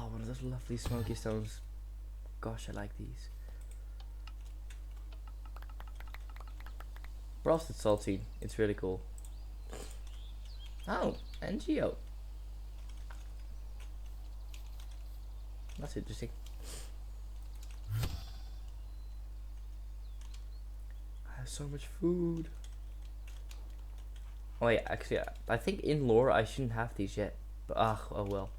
Oh, one of those lovely smoky stones. Gosh, I like these. Frosted saltine. It's really cool. Oh, NGO. That's interesting. I have so much food. Oh wait, actually, I think in lore I shouldn't have these yet. But oh well.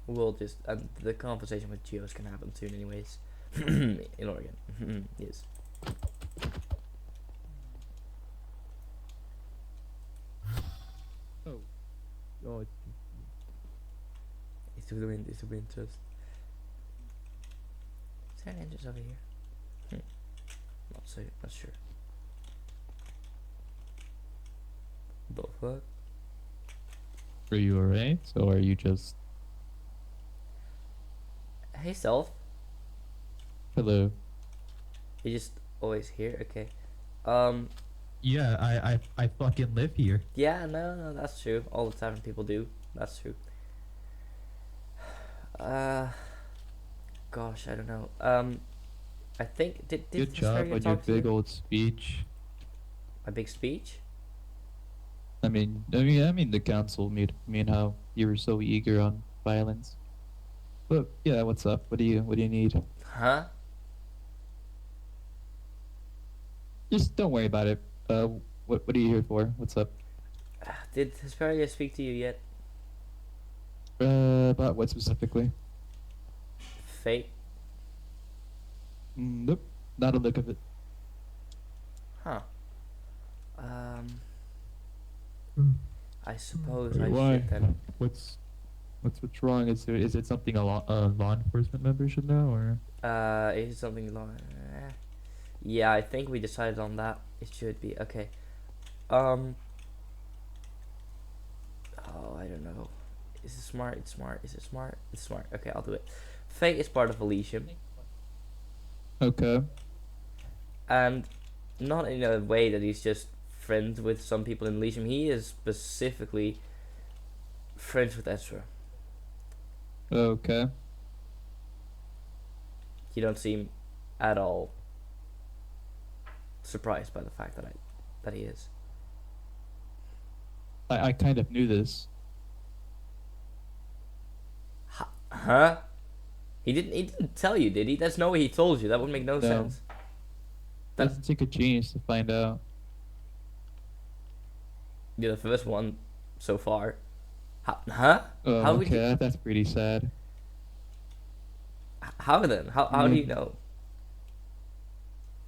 We'll just the conversation with Geos can happen soon, anyways. In Oregon, yes. Oh. Oh, It's the wind. It's the wind. Just. Is there an engine over here? Not sure. The fuck? are you alright? Or are you just... Hey, self. Hello. You just always here. Okay. Um. Yeah, I fucking live here. Yeah. No. That's true. All the time people do. That's true. Uh. Gosh, I don't know. I think did Good job Hesperia on your talk to big you? old speech. My big speech? I mean the council mean how you were so eager on violence. But yeah, what's up? What do you need? Huh? Just don't worry about it. What are you here for? What's up? Did Hesperia speak to you yet? About what specifically? Fate? Nope. Not a look of it. Huh. Um. Mm. I suppose Wait, I why? should then. What's wrong? Is it something a law enforcement member should know or? Is it something long? Yeah, I think we decided on that. It should be okay. Um. Oh, I don't know. Is it smart? It's smart. Is it smart? It's smart. Okay, I'll do it. Fate is part of Elysium, Okay. and not in a way that he's just friends with some people in Elysium. He is specifically friends with Ezra. Okay. You don't seem at all surprised by the fact that he is. I kind of knew this. Huh? He didn't tell you, did he? That's no way he told you. That would make no No. sense. That Doesn't take a genius to find out. you're the first one so far. Huh? Oh, How would okay. you? That's pretty sad. How then? How do you Mm. know?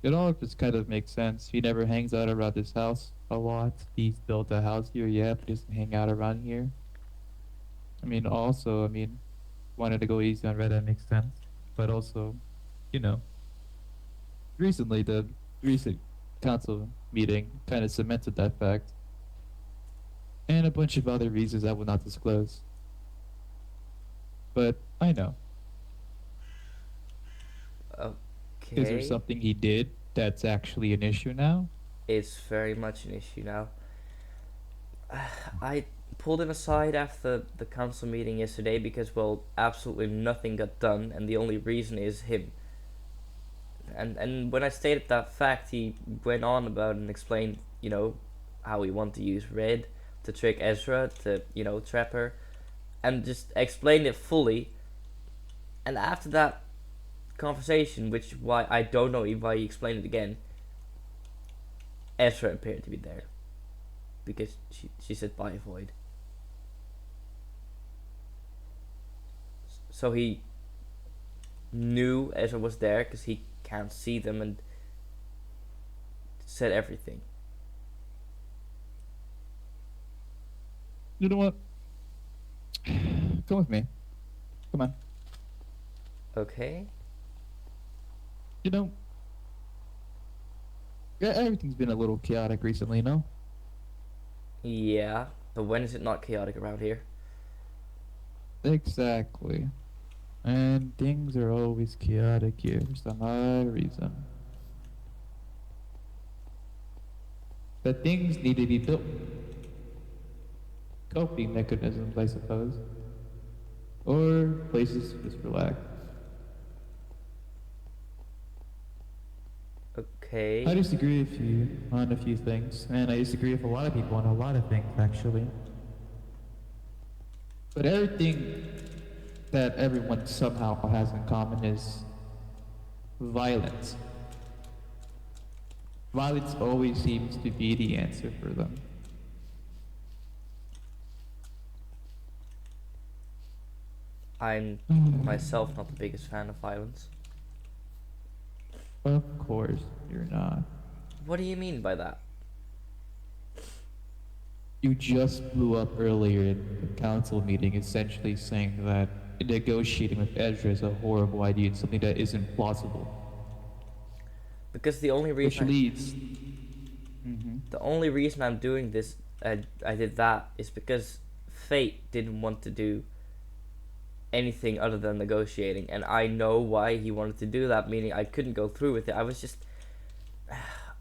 It all just kind of makes sense. He never hangs out around this house a lot. He's built a house here, yeah, but he doesn't hang out around here. Also, wanted to go easy on Reddit makes sense. But also, you know, recently the recent council meeting kind of cemented that fact. And a bunch of other reasons I will not disclose. But I know. Is there Okay, something he did that's actually an issue now? it's very much an issue now. I pulled him aside after the council meeting yesterday because, well, absolutely nothing got done, and the only reason is him. And when I stated that fact, he went on about and explained, how he wanted to use Red to trick Ezra to, trap her, and just explained it fully. And after that conversation, which why I don't know why he explained it again, Ezra appeared to be there because she said bye void. So he knew Ezra was there because he can't see them and said everything. You know what? Come with me. Come on. Okay. You know, yeah, everything's been a little chaotic recently, no? Yeah, but when is it not chaotic around here? Exactly. And things are always chaotic here for some odd reason. But things need to be built. Coping mechanisms, I suppose. or places to just relax. Okay. I disagree with you on a few things, and I disagree with a lot of people on a lot of things, actually. But everything that everyone somehow has in common is violence. Violence always seems to be the answer for them. I'm myself not the biggest fan of violence. Of course, you're not. What do you mean by that? You just blew up earlier in the council meeting, essentially saying that negotiating with Ezra is a horrible idea and something that isn't plausible. Because the only Which reason leads. the only reason I'm doing this, I did that, is because Fate didn't want to do anything other than negotiating, and I know why he wanted to do that. Meaning I couldn't go through with it. I was just,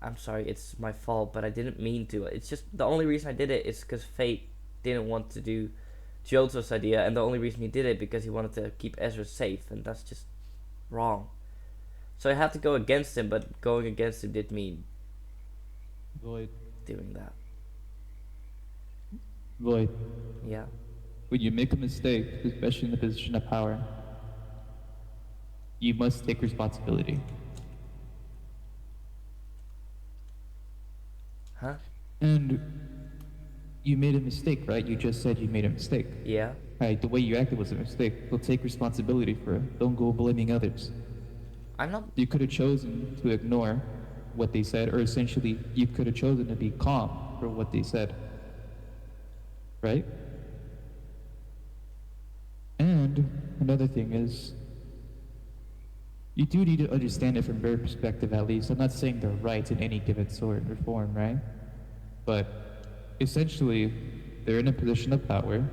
I'm sorry, it's my fault, but I didn't mean to. It's just the only reason I did it is because Fate didn't want to do Joseph's idea, and the only reason he did it because he wanted to keep Ezra safe, and that's just wrong. So I had to go against him, but going against him did mean Void. doing that. Void. Yeah. When you make a mistake, especially in a position of power, you must take responsibility. Huh? And you made a mistake, right? You just said you made a mistake. Yeah. Right, the way you acted was a mistake. So take responsibility for it. Don't go blaming others. I'm not. You could have chosen to ignore what they said, or essentially, you could have chosen to be calm for what they said. Right? And another thing is, you do need to understand it from their perspective at least. I'm not saying they're right in any given sort or form, right? But essentially, they're in a position of power.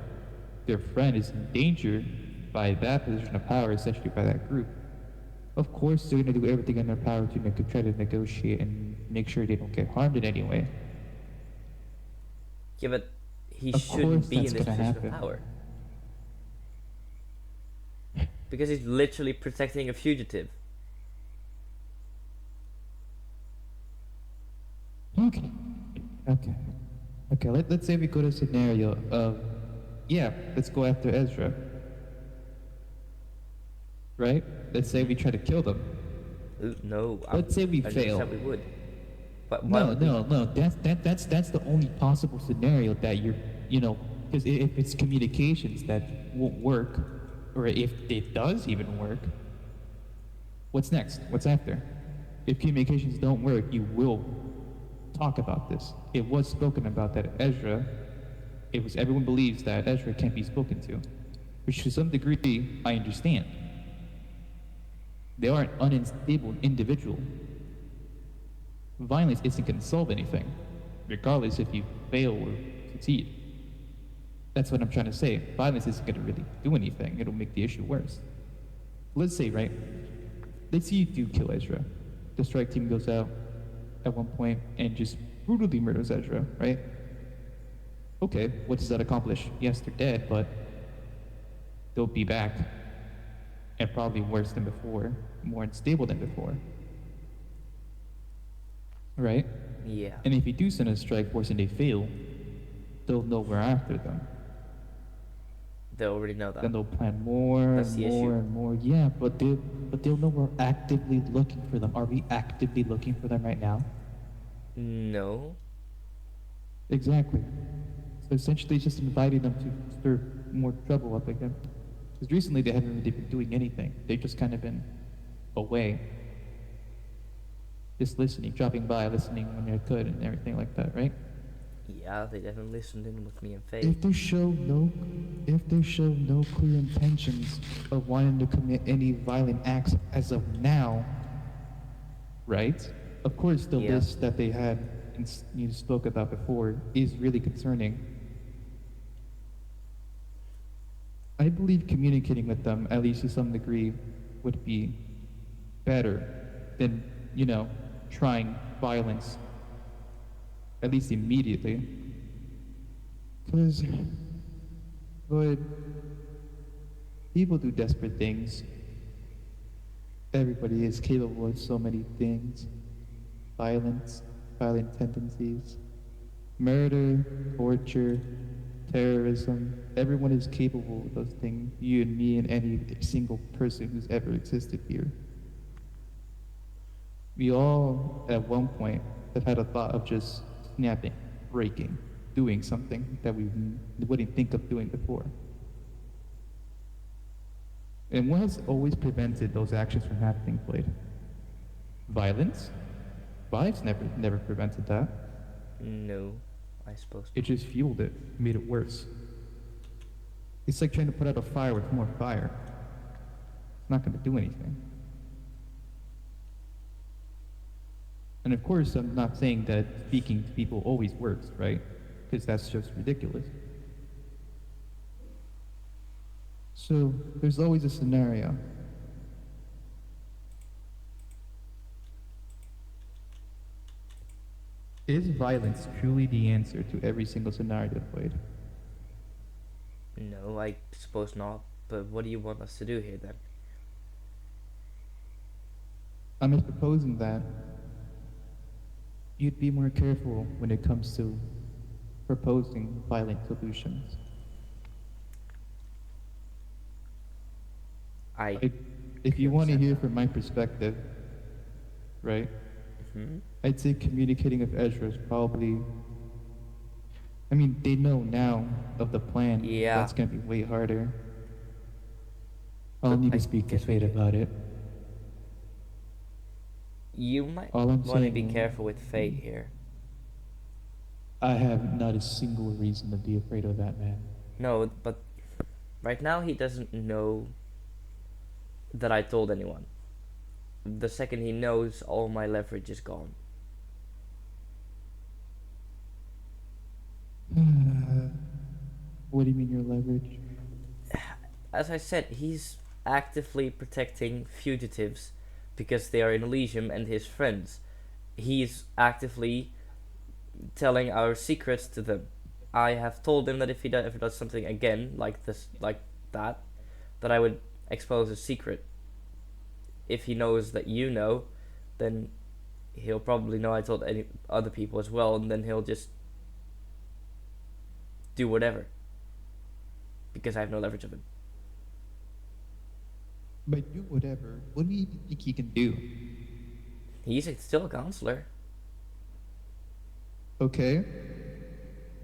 Their friend is in danger by that position of power, essentially by that group. Of course, they're going to do everything in their power to try to negotiate and make sure they don't get harmed in any way. Yeah, but he Of shouldn't course be in that's this gonna position happen. of power. Because he's literally protecting a fugitive. Okay. Okay. Okay, let's say we go to a scenario of, yeah, let's go after Ezra. Right? Let's say we try to kill them. No. Let's say we I never fail. said we would. But why No, would we? no. That's the only possible scenario that because if it's communications that won't work, or if it does even work, what's next? What's after? If communications don't work, you will talk about this. It was spoken about that Ezra. Everyone believes that Ezra can't be spoken to, which to some degree I understand. They are an unstable individual. Violence isn't going to solve anything, regardless if you fail or succeed. That's what I'm trying to say. Violence isn't going to really do anything. It'll make the issue worse. Let's say, right? Let's say you do kill Ezra. The strike team goes out at one point and just brutally murders Ezra, right? Okay, what does that accomplish? Yes, they're dead, but they'll be back. And probably worse than before, more unstable than before. Right? Yeah. And if you do send a strike force and they fail, they'll know we're after them. They already know that. Then they'll plan more That's and the issue. more and more. Yeah, but they'll know we're actively looking for them. Are we actively looking for them right now? No. Exactly. So essentially, it's just inviting them to stir more trouble up again. Because recently they haven't really been doing anything. They've just kind of been away. Just listening, dropping by, listening when they could, and everything like that, right? Yeah, they definitely listened in with me and Faye. If they show no clear intentions of wanting to commit any violent acts as of now, right? Of course, the Yeah. list that they had and you spoke about before is really concerning. I believe communicating with them, at least to some degree, would be better than, trying violence, at least immediately. Because, but People do desperate things. Everybody is capable of so many things. Violence, violent tendencies, murder, torture, terrorism. Everyone is capable of those things. You and me and any single person who's ever existed here. We all, at one point, have had a thought of just snapping, breaking, doing something that we wouldn't think of doing before. And what has always prevented those actions from happening, Blade? Violence? Violence never prevented that. No, I suppose. It just fueled it, made it worse. It's like trying to put out a fire with more fire. It's not going to do anything. And of course, I'm not saying that speaking to people always works, right? Because that's just ridiculous. So there's always a scenario. Is violence truly the answer to every single scenario played? No, I suppose not. But what do you want us to do here then? I'm just proposing that you'd be more careful when it comes to proposing violent solutions. If you want to hear from my perspective, right? Hmm? I'd say communicating with Ezra is probably. I mean, they know now of the plan. Yeah. That's gonna be way harder. I'll But need I to speak to guess we Fate could- about it. You might All I'm want to be saying- careful with fate here. I have not a single reason to be afraid of that man. No, but right now he doesn't know that I told anyone. The second he knows, all my leverage is gone. What do you mean your leverage? As I said, he's actively protecting fugitives because they are in Elysium and his friends. He's actively telling our secrets to them. I have told him that if he does something again like this, like that I would expose his secret. If he knows that you know, then he'll probably know I told any other people as well, and then he'll just do whatever because I have no leverage of him. But do whatever. What do you think he can do? He's still a counselor. Okay.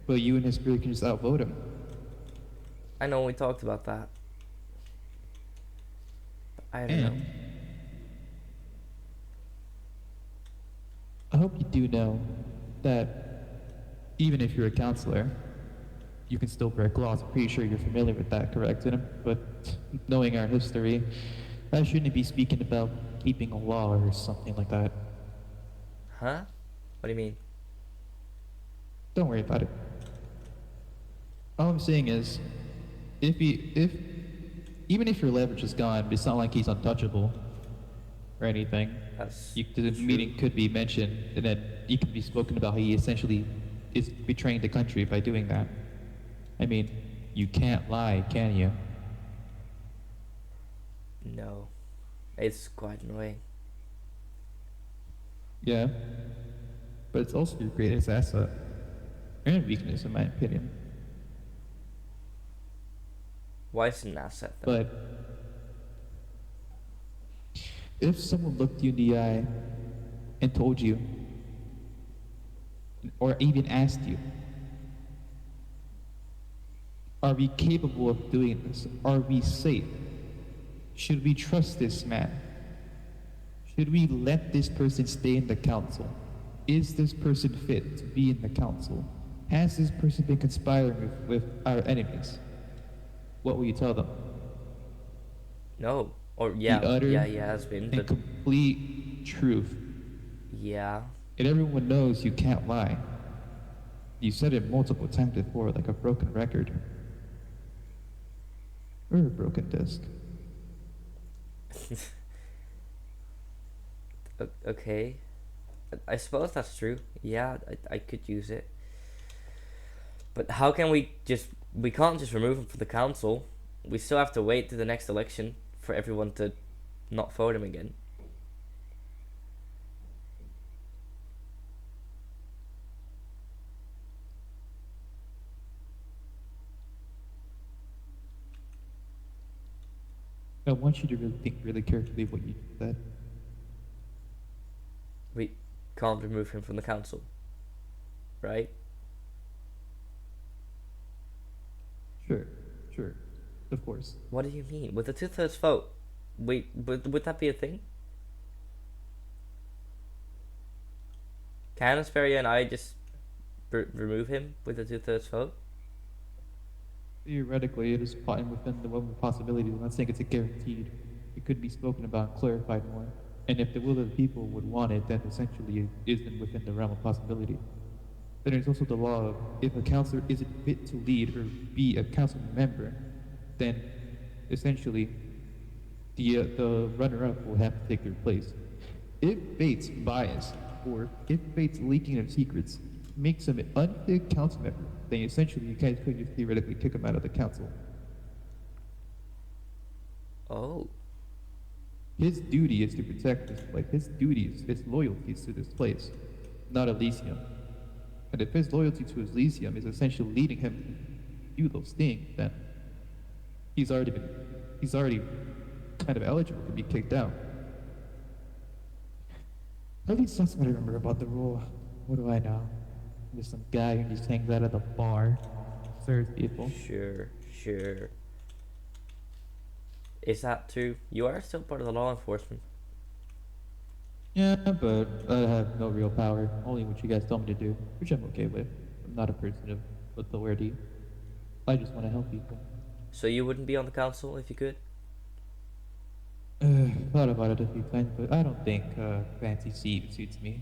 But you and his spirit can just outvote him. I know we talked about that. I don't know. And I hope you do know that even if you're a counselor, you can still break laws. I'm pretty sure you're familiar with that, correct? But knowing our history, I shouldn't be speaking about keeping a law or something like that. Huh? What do you mean? Don't worry about it. All I'm saying is, even if your leverage is gone, it's not like he's untouchable or anything. The True. meeting could be mentioned, and then you can be spoken about how he essentially is betraying the country by doing that. I mean, you can't lie, can you? No. It's quite annoying. Yeah. But it's also your greatest asset and weakness, in my opinion. Why is it an asset though? But if someone looked you in the eye and told you, or even asked you, are we capable of doing this? Are we safe? Should we trust this man? Should we let this person stay in the council? Is this person fit to be in the council? Has this person been conspiring with our enemies? What will you tell them? No. Or yeah, The utter yeah, he has been, and but complete truth. yeah. And everyone knows you can't lie. You said it multiple times before, like a broken record. Or a broken disc. Okay. I suppose that's true. Yeah, I could use it. But how can we can't just remove him from the council. We still have to wait to the next election for everyone to not vote him again. I want you to really think really carefully what you said. We can't remove him from the council, right? Sure, sure, of course. What do you mean? With a 2/3 vote, would that be a thing? Can Asperia and I just remove him with a 2/3 vote? Theoretically, it is fine within the realm of possibilities. I'm not saying it's a guaranteed. It could be spoken about and clarified more. And if the will of the people would want it, then essentially it isn't within the realm of possibility. Then there's also the law of if a counselor isn't fit to lead or be a council member, then essentially the runner-up will have to take their place. If fate's bias or if fate's leaking of secrets makes him an unfit council member, then essentially you guys could just theoretically kick him out of the council. Oh, His duty is to protect this place. His duty is his loyalty is to this place, not Elysium. And if his loyalty to Elysium is essentially leading him to do those things, then he's already kind of eligible to be kicked out. At least that's what I remember about the rule. What do I know? There's some guy who just hangs out at the bar, serves people. sure. Is that true? You are still part of the law enforcement. Yeah, but I have no real power. Only what you guys tell me to do, which I'm okay with. I'm not a person of authority. I just want to help people. So you wouldn't be on the council if you could? Thought about it a few times, but I don't think fancy seat suits me.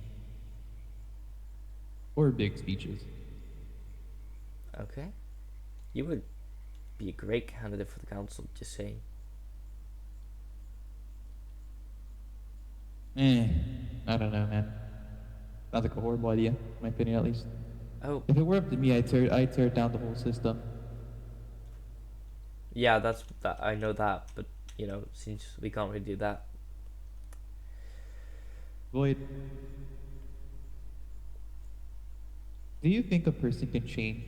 Or big speeches. Okay. You would be a great candidate for the council, just saying. I don't know, man. Sounds like a horrible idea, in my opinion at least. Oh, If it were up to me, I'd tear down the whole system. yeah, that. I know that, but you know, since we can't really do that. Void, do you think a person can change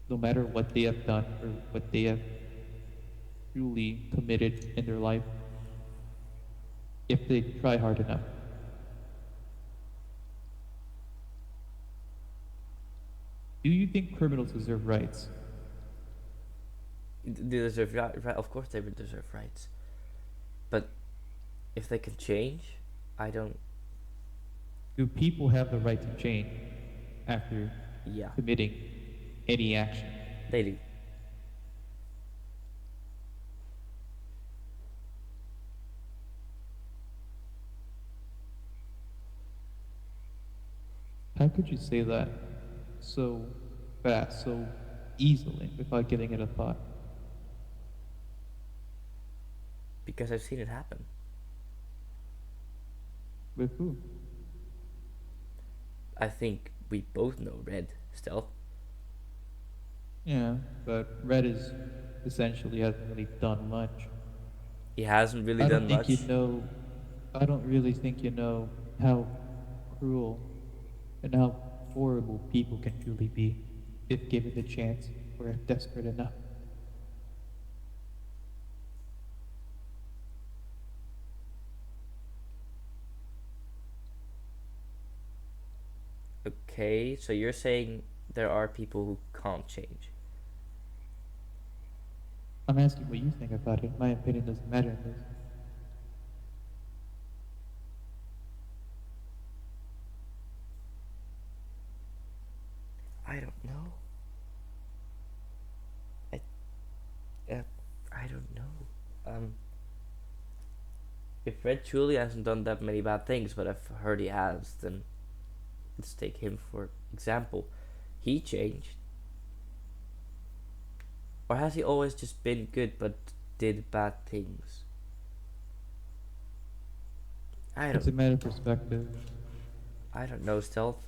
no matter what they have done or what they have truly committed in their life if they try hard enough? Do you think criminals deserve rights? They deserve right. Of course, they would deserve rights. But if they can change, I don't. Do people have the right to change after Yeah, committing any action? they do. How could you say that so fast, so easily, without giving it a thought? Because I've seen it happen. With who? I think we both know Red Stealth. Yeah, but Red is essentially hasn't really done much. He hasn't really I done don't think much. you know. I don't really think you know how cruel and how horrible people can truly be if given the chance or if desperate enough. Okay, so you're saying there are people who can't change. I'm asking what you think about it. My opinion doesn't matter in this. I don't know. I don't know. If Red truly hasn't done that many bad things, but I've heard he has, then let's take him for example. He changed. Or has he always just been good but did bad things? It's a matter of perspective. I don't know, Stealth.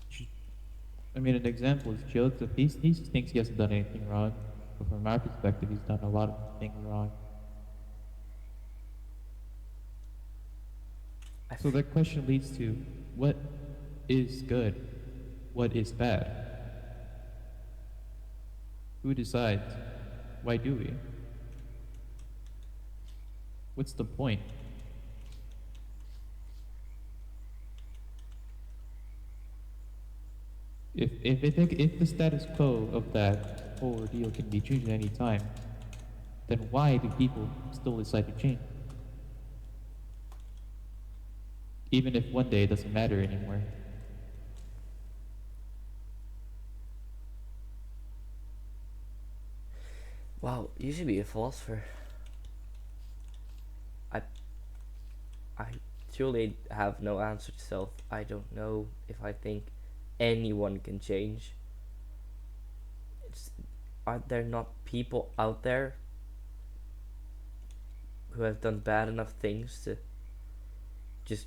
I mean, an example is Joseph. He thinks he hasn't done anything wrong. But from my perspective, he's done a lot of things wrong. I So f- that question leads to what is good? What is bad? Who decides? Why do we? What's the point? If the status quo of that whole ordeal can be changed at any time, then why do people still decide to change? Even if one day it doesn't matter anymore. wow, you should be a philosopher. I I truly have no answer to self. I don't know if I think anyone can change. It's, are there not people out there who have done bad enough things to just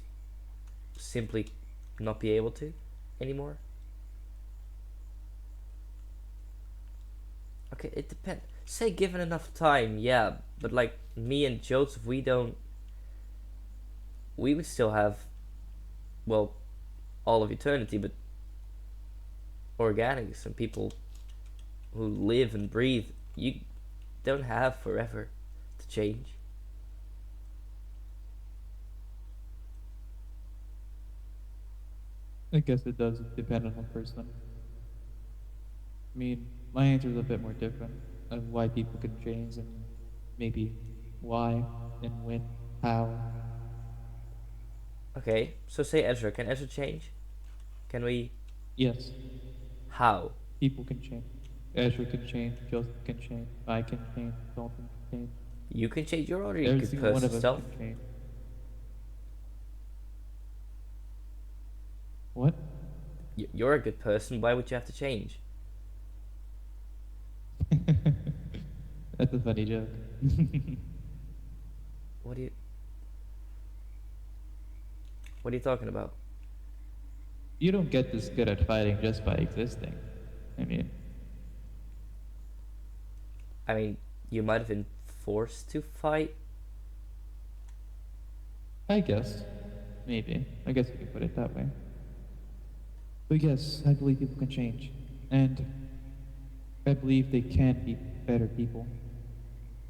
simply not be able to anymore? Okay, it depends. Say given enough time, yeah, but like me and Joseph, we would still have, well, all of eternity, but organics and people who live and breathe, you don't have forever to change. I guess it does depend on the person. I mean, my answer is a bit more different of why people can change and maybe why and when, how. Okay, so say Ezra. Can Ezra change? Can we? Yes, How? people can change. Ezra can change, Joseph can change, I can change, Dalton can change. You can change. You're already a Every good single one person of us self. can change. What? You're a good person. Why would you have to change? That's a funny joke. What do you? What are you talking about? You don't get this good at fighting just by existing. I mean, I mean, you might have been forced to fight. I guess. Maybe. I guess you can put it that way. But yes, I believe people can change. And I believe they can be better people.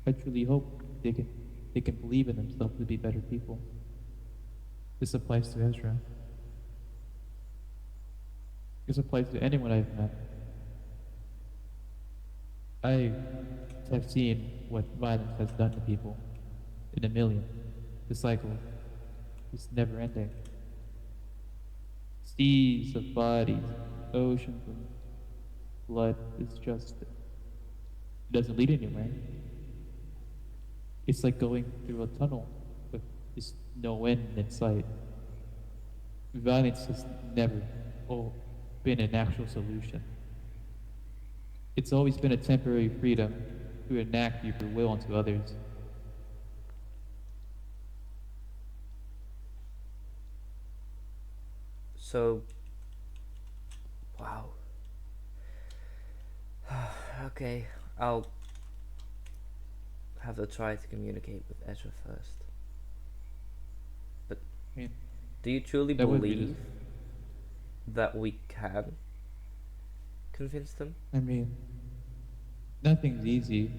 I truly hope they can believe in themselves to be better people. This applies to Ezra. This applies to anyone I've met. I have seen what violence has done to people in a million. The cycle is never ending. Seas of bodies, oceans of blood is just, it doesn't lead anywhere. It's like going through a tunnel with just no end in sight. Violence has never oh, been an actual solution. It's always been a temporary freedom to enact your will onto others. So, wow. Okay, I'll have to try to communicate with Ezra first. But I mean, do you truly that would be believe that we can convince them? I mean, nothing's easy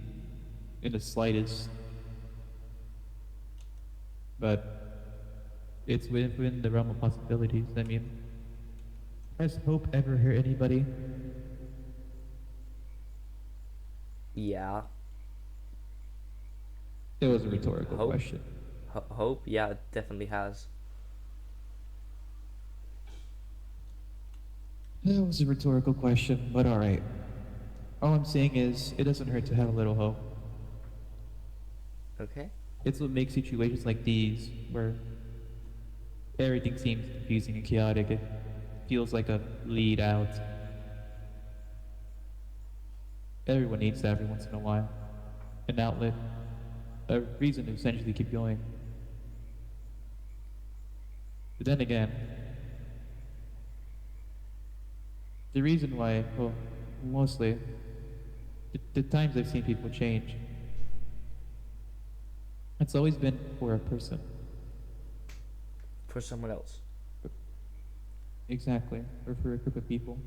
in the slightest, but it's within the realm of possibilities. I mean, has hope ever hurt anybody? Yeah. It was a rhetorical Hope? question. Hope? Yeah, it definitely has. That was a rhetorical question, but alright. All I'm saying is, it doesn't hurt to have a little hope. Okay? It's what makes situations like these, where everything seems confusing and chaotic, it feels like a lead out. Everyone needs that every once in a while. An outlet, a reason to essentially keep going. But then again, the reason why, well, mostly, the times I've seen people change, it's always been for a person. For someone else. Exactly. Or for a group of people.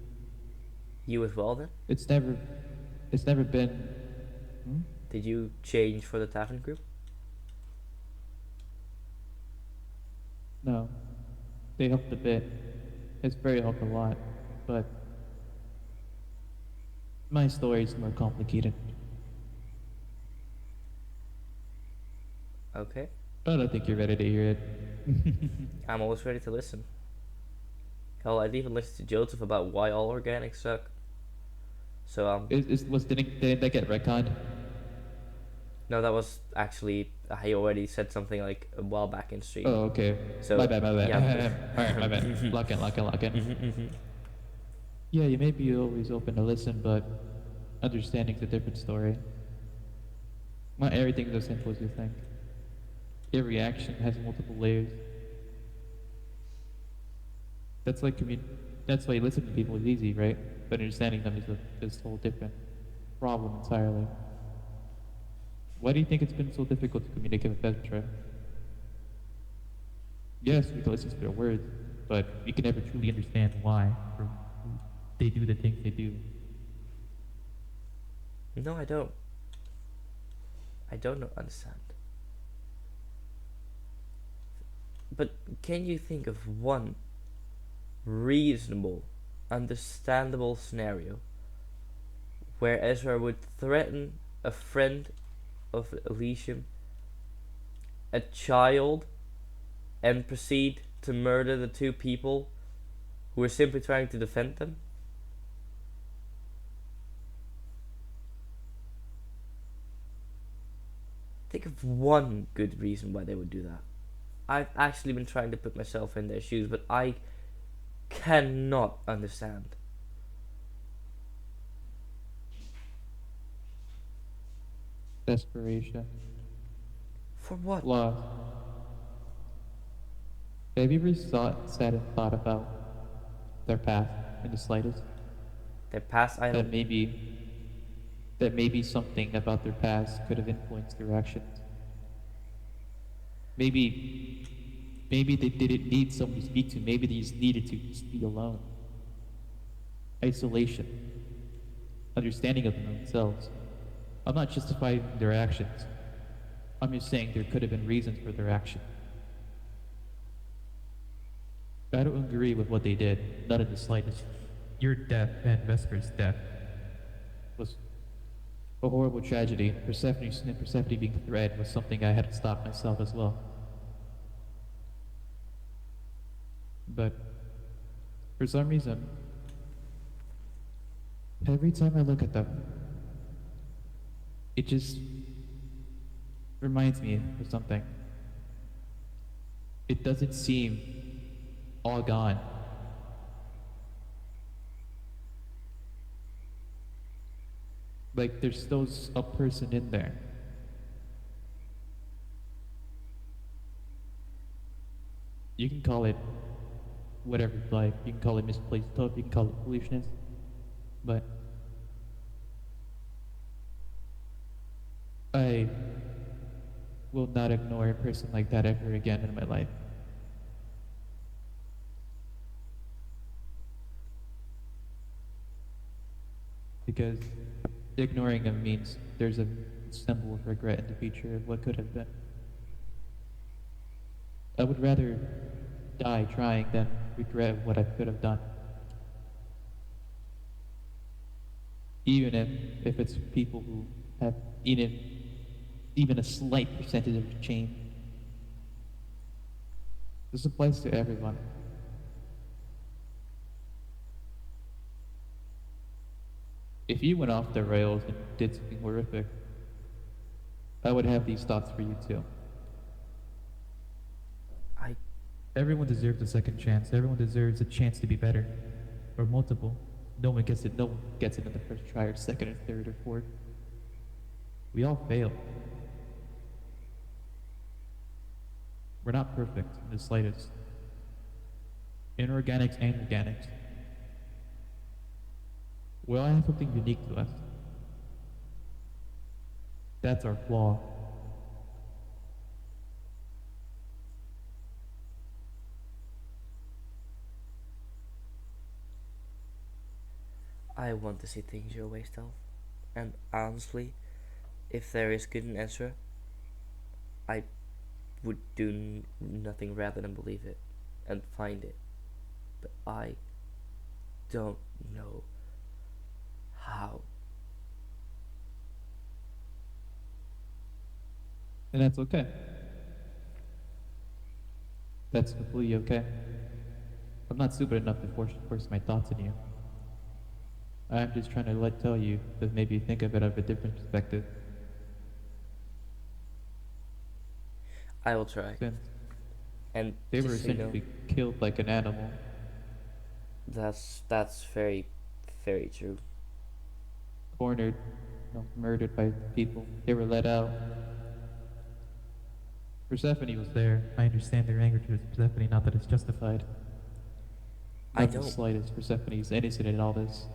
You as well then? It's never it's never been hmm? Did you change for the tavern group? No. They helped a bit. It's very helped a lot. But my story is more complicated. Okay. I don't think you're ready to hear it. I'm always ready to listen. Hell, I'd even listen to Joseph about why all organics suck. So Didn't that get retconned? no, that was actually I already said something like a while back in stream. Oh, okay. So My bad. yeah. Alright, my bad. Lock in. Yeah, you may be always open to listen, but understanding's a different story. Not everything's as simple as you think. Every action has multiple layers. That's like That's why listening to people is easy, right? But understanding them is a whole different problem entirely. Why do you think it's been so difficult to communicate with Petra? Yes, we can listen to their words, but we can never truly understand why or they do the things they do. No, I don't. I don't understand. But can you think of one reasonable, understandable scenario where Ezra would threaten a friend of Elysium, a child, and proceed to murder the two people who were simply trying to defend them? Think of one good reason why they would do that. I've actually been trying to put myself in their shoes, but I cannot understand. Desperation. For what? Loss. Have you ever sat and thought about their past in the slightest? Their past, I That don't. maybe something about their past could have influenced their actions. Maybe they didn't need someone to speak to. Maybe they just needed to just be alone. Isolation. Understanding of themselves. I'm not justifying their actions. I'm just saying there could have been reasons for their action. I don't agree with what they did, not in the slightest. Your death and Vesper's death was a horrible tragedy. Persephone being threatened was something I had to stop myself as well. But for some reason, every time I look at them, it just reminds me of something. It doesn't seem all gone. Like there's still a person in there. You can call it whatever you like. You can call it misplaced hope. You can call it foolishness. But I will not ignore a person like that ever again in my life. Because ignoring him means there's a symbol of regret in the future of what could have been. I would rather die trying than regret what I could have done. Even if it's people who have even a slight percentage of change. This applies to everyone. If you went off the rails and did something horrific, I would have these thoughts for you too. I Everyone deserves a second chance. Everyone deserves a chance to be better. Or multiple. No one gets it in the first try or second or third or fourth. We all fail. We're not perfect in the slightest. Inorganics and organics. We all have something unique to us. That's our flaw. I want to see things your way, Stealth. And honestly, if there is good in Ezra, I would do nothing rather than believe it and find it. But I don't know how. And that's okay. That's completely okay. I'm not stupid enough to force my thoughts on you. I'm just trying to tell you to maybe think of it of a different perspective. I will try. Since And they were just so you know, essentially killed like an animal, that's very, very true. cornered, murdered by people. They were let out. Persephone was there. I understand their anger towards Persephone, not that it's justified. I Not the don't. slightest. Persephone is innocent in all this.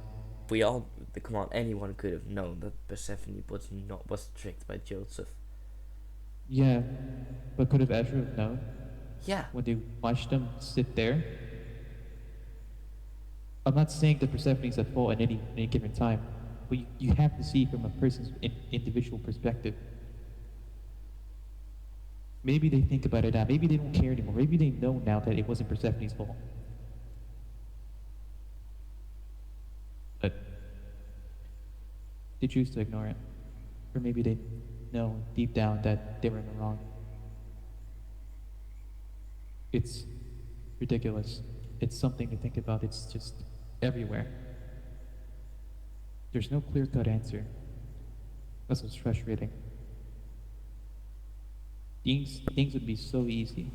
We all come on. Anyone could have known that Persephone was tricked by Joseph. Yeah, but could have Ezra have known Yeah, when they watched them sit there? I'm not saying that Persephone is at fault at any given time, but you have to see from a person's individual perspective. Maybe they think about it now. Maybe they don't care anymore. Maybe they know now that it wasn't Persephone's fault. But they choose to ignore it. Or maybe they know deep down that they were in the wrong. It's ridiculous. It's something to think about. It's just everywhere. There's no clear-cut answer. That's what's frustrating. Things would be so easy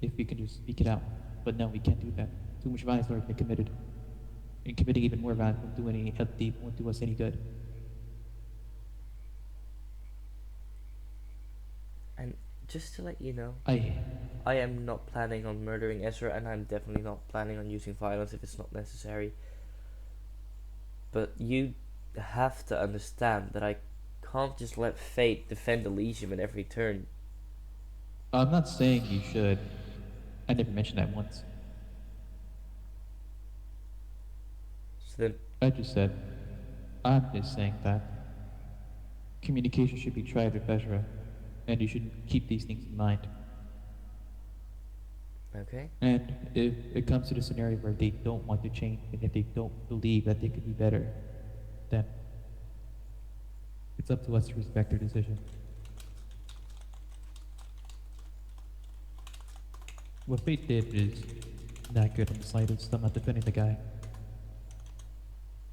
if we could just speak it out. But no, we can't do that. Too much violence has already been committed. And committing even more violence won't do any healthy, won't do us any good. and just to let you know, I I am not planning on murdering Ezra, and I'm definitely not planning on using violence if it's not necessary. But you have to understand that I can't just let fate defend Elysium at every turn. I'm not saying you should. I never mentioned that once. So then, I just said, I'm just saying that communication should be tried with Ezra, and you should keep these things in mind. okay, And if it comes to the scenario where they don't want to change, and if they don't believe that they could be better, then it's up to us to respect their decision. What Fate did is not good in the slightest. I'm not defending the guy.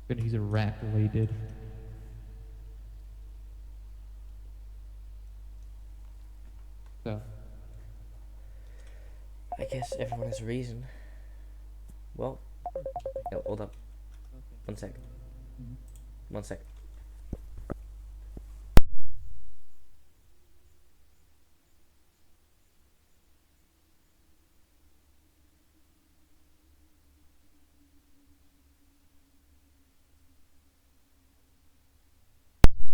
But he's a rat for what he did. So, I guess everyone has a reason. Well, no, hold up. One sec. One sec.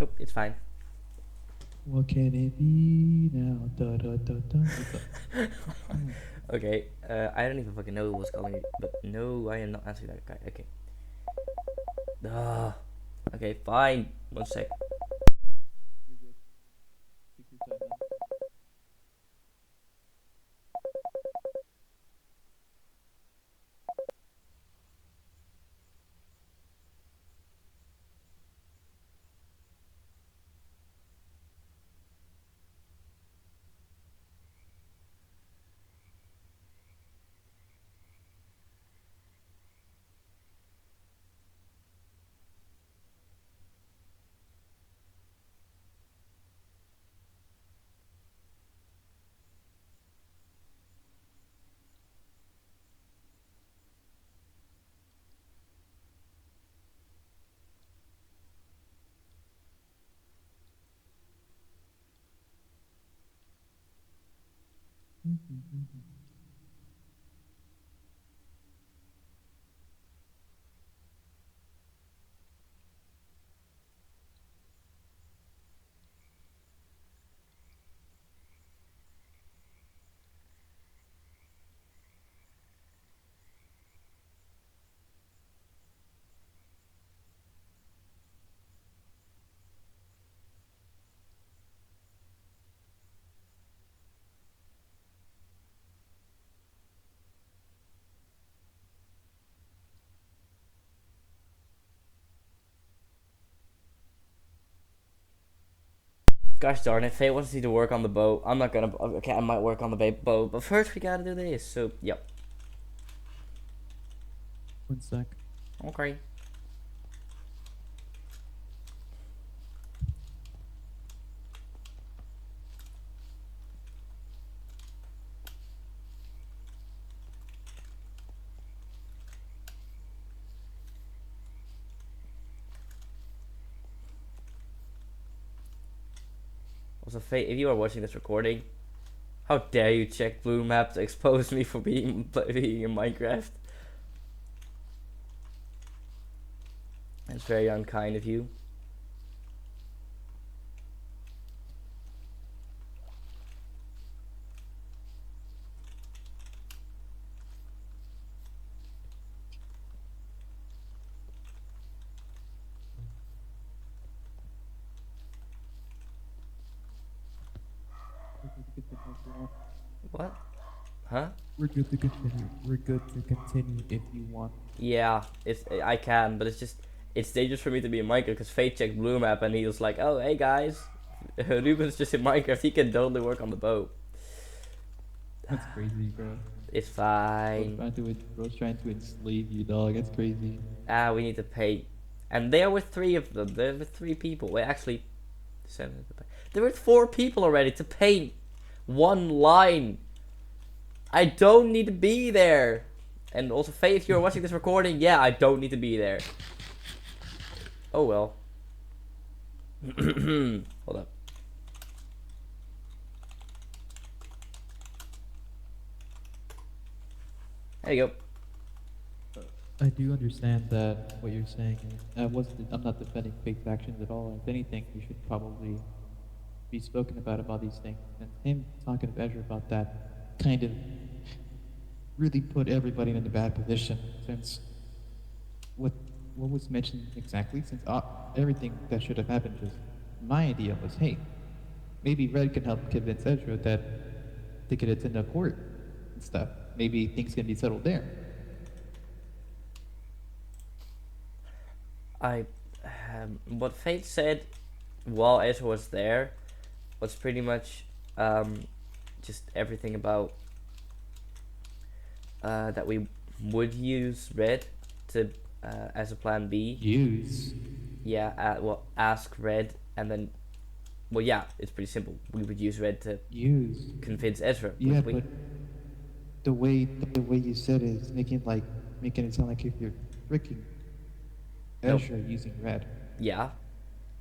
Oh, it's fine. what can it be now? Da, da, da, da. Okay, I don't even fucking know who was calling me, but no, I am not answering that guy. Okay. Okay, fine. One sec. Gosh darn it, Faye wants you to work on the boat. I'm not gonna. Okay, I might work on the boat, but first we gotta do this. So, yep. 1 sec. Okay. Also, Faye, if you are watching this recording, how dare you check Blue Map to expose me for being in Minecraft? That's very unkind of you. What? Huh? We're good to continue. We're good to continue if you want. Yeah, I can, but it's dangerous for me to be in Minecraft because Faye checked Blue Map and he was like, oh hey guys, Ruben's just in Minecraft. He can totally work on the boat. That's crazy, bro. It's fine. Bro's trying to enslave you, dog. That's crazy. We need to pay, and there were three of them. There were three people. Wait, actually, seven. There were four people already to paint one line. I don't need to be there. And also, Faye, if you're watching this recording, yeah, I don't need to be there. Oh well. Hold up. There you go. I do understand that what you're saying. I'm not defending Faith's actions at all. If anything, we should probably be spoken about these things. And him talking to Ezra about that kind of really put everybody in a bad position, since what was mentioned exactly, since everything that should have happened, just my idea was, hey, maybe Red can help convince Ezra that they could attend a court and stuff. Maybe things can be settled there. What Fate said while Ezra was there was pretty much just everything about that we would use Red to as a plan B. Use. Yeah, well, ask Red, and then, well, yeah, it's pretty simple. We would use Red to Use. convince Ezra. Yeah, but the way you said it is making it sound like if you're freaking Nope. Ezra using Red. Yeah,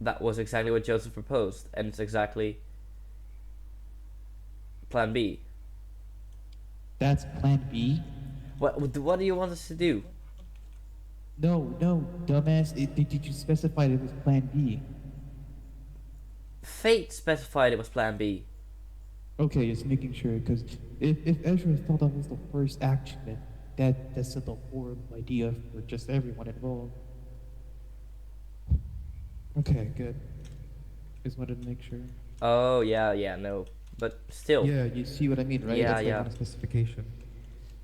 that was exactly what Joseph proposed, and it's exactly plan B. That's Plan B. What do you want us to do? No, dumbass. Did you specify it was Plan B? Fate specified it was plan B. Okay, just making sure, because if Ezra thought that was the first action, that's such a horrible idea for just everyone involved. Okay, good. Just wanted to make sure. Oh yeah, no, but still. Yeah, you see what I mean, right? Yeah, That's yeah. Like on a specification.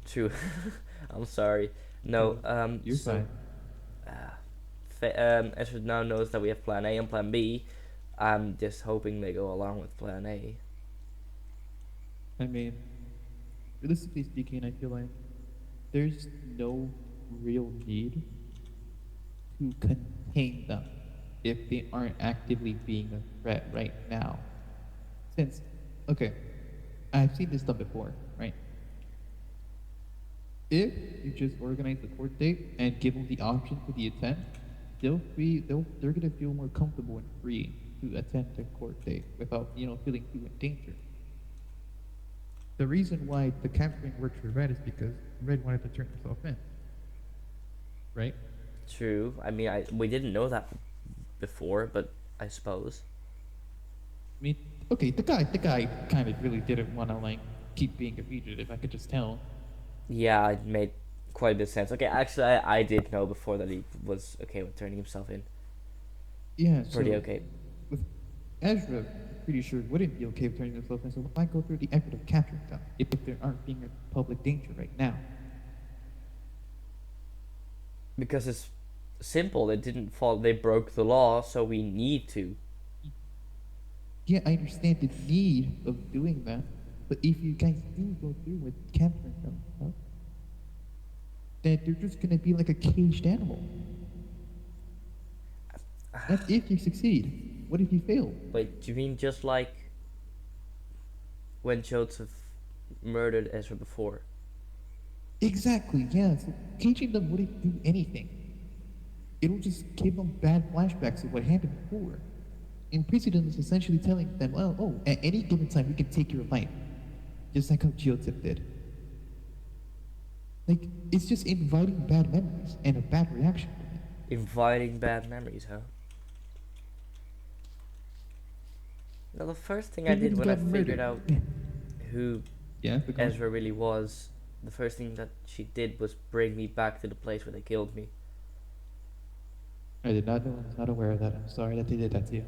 True. I'm sorry. No, You're so, fine. Ezra now knows that we have plan A and plan B. I'm just hoping they go along with plan A. I mean, realistically speaking, I feel like there's no real need to contain them if they aren't actively being a threat right now. Since, okay, I've seen this done before, right? If you just organize the court date and give them the option for the attend, they're gonna feel more comfortable and free to attend the court date without, feeling too in danger. The reason why the capturing worked for Red is because Red wanted to turn himself in. Right? True. I mean, we didn't know that before, but I suppose. I mean, okay, the guy kind of really didn't want to keep being a fugitive. I could just tell. Yeah, it made quite a bit of sense. Okay, actually, I did know before that he was okay with turning himself in. Yeah, Pretty okay. With Ezra, pretty sure wouldn't be okay with turning himself in. So why go through the effort of capturing them if they aren't being a public danger right now? Because it's simple. They didn't fall. They broke the law, so we need to. Yeah, I understand the need of doing that, but if you guys do go through with capturing them, then they're just gonna be like a caged animal. That's if you succeed. What if you fail? Wait, do you mean just like when Joseph murdered Ezra before? Exactly, yeah. So caging them wouldn't do anything. It'll just give them bad flashbacks of what happened before. And Precedent is essentially telling them, at any given time we can take your life. Just like how Geotip did. Like, it's just inviting bad memories and a bad reaction from it. Inviting bad memories, huh? Now, the first thing I did Everyone's when I gotten figured murdered. out who Yeah, but go on. Ezra really was, the first thing that she did was bring me back to the place where they killed me. I did not know. I was not aware of that. I'm sorry that they did that to you.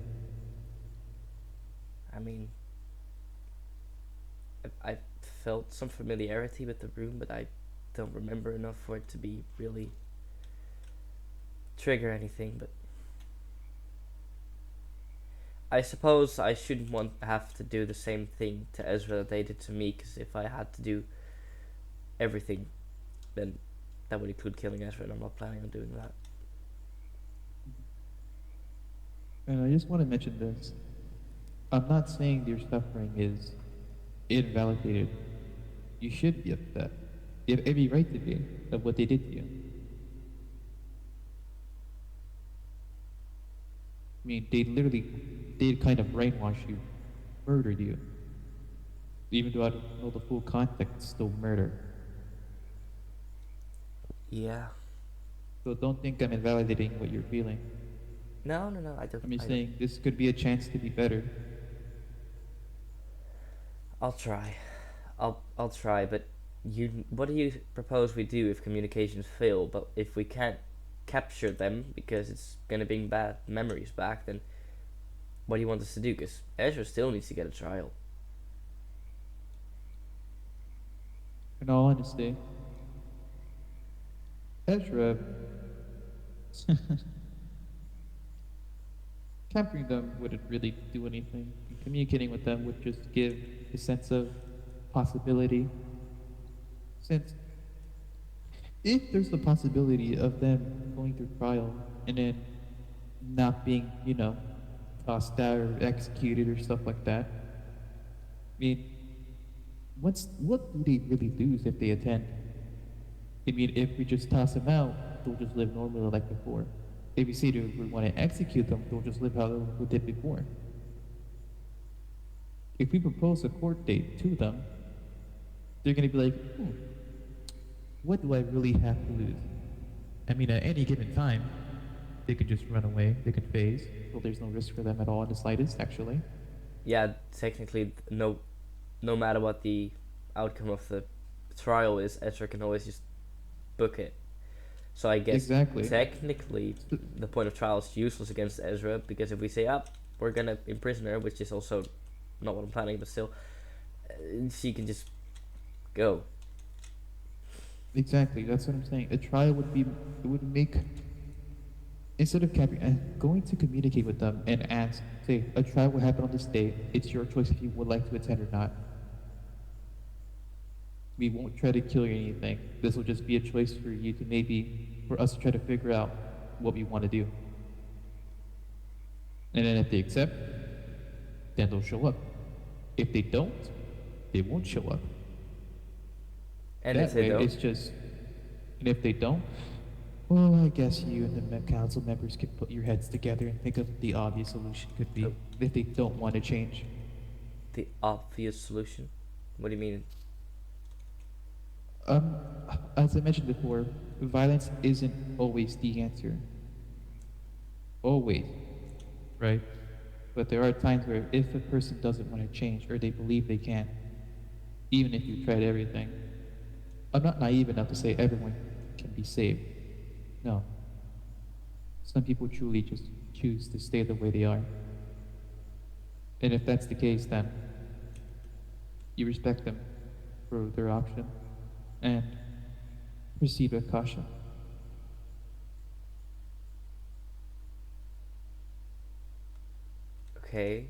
I mean, I felt some familiarity with the room, but I don't remember enough for it to be really trigger anything. But I suppose I shouldn't have to do the same thing to Ezra that they did to me, because if I had to do everything, then that would include killing Ezra, and I'm not planning on doing that. And I just want to mention this. I'm not saying your suffering is invalidated. You should be upset. You have every right to be of what they did to you. I mean, they literally did kind of brainwash you, murdered you. Even though I don't know the full context, it's still murder. Yeah. So don't think I'm invalidating what you're feeling. No, no, no. I don't. I'm just I don't. saying this could be a chance to be better. I'll try. I'll try. But what do you propose we do if communications fail? But if we can't capture them because it's gonna bring bad memories back, then what do you want us to do? Because Ezra still needs to get a trial. In all honesty, Ezra, capturing them wouldn't really do anything. Communicating with them would just give a sense of possibility. Since if there's the possibility of them going through trial and then not being, tossed out or executed or stuff like that, I mean, what do they really lose if they attend? I mean, if we just toss them out, they'll just live normally like before. If we say that we want to execute them, they'll just live how they did before. If we propose a court date to them, they're going to be like, what do I really have to lose? I mean, at any given time, they could just run away, they could phase. Well, there's no risk for them at all in the slightest, actually. Yeah, technically, no. No matter what the outcome of the trial is, Ezra can always just book it. So I guess Exactly. technically the point of trial is useless against Ezra, because if we say, we're gonna imprison her, which is also not what I'm planning, but still, she can just go. Exactly, that's what I'm saying. A trial would make, instead of going to communicate with them and ask, say, a trial will happen on this date. It's your choice if you would like to attend or not. We won't try to kill you or anything. This will just be a choice for you to for us to try to figure out what we want to do. And then if they accept, then they'll show up. If they don't, they won't show up. And That if they way, don't, it's just, and if they don't, well, I guess you and the council members could put your heads together and think of the obvious solution could be if they don't want to change. the obvious solution. What do you mean? Um, as I mentioned before, violence isn't always the answer. Always, right? But there are times where if a person doesn't want to change or they believe they can, even if you tried everything, I'm not naive enough to say everyone can be saved. No. Some people truly just choose to stay the way they are. And if that's the case, then you respect them for their option and proceed with caution. Okay.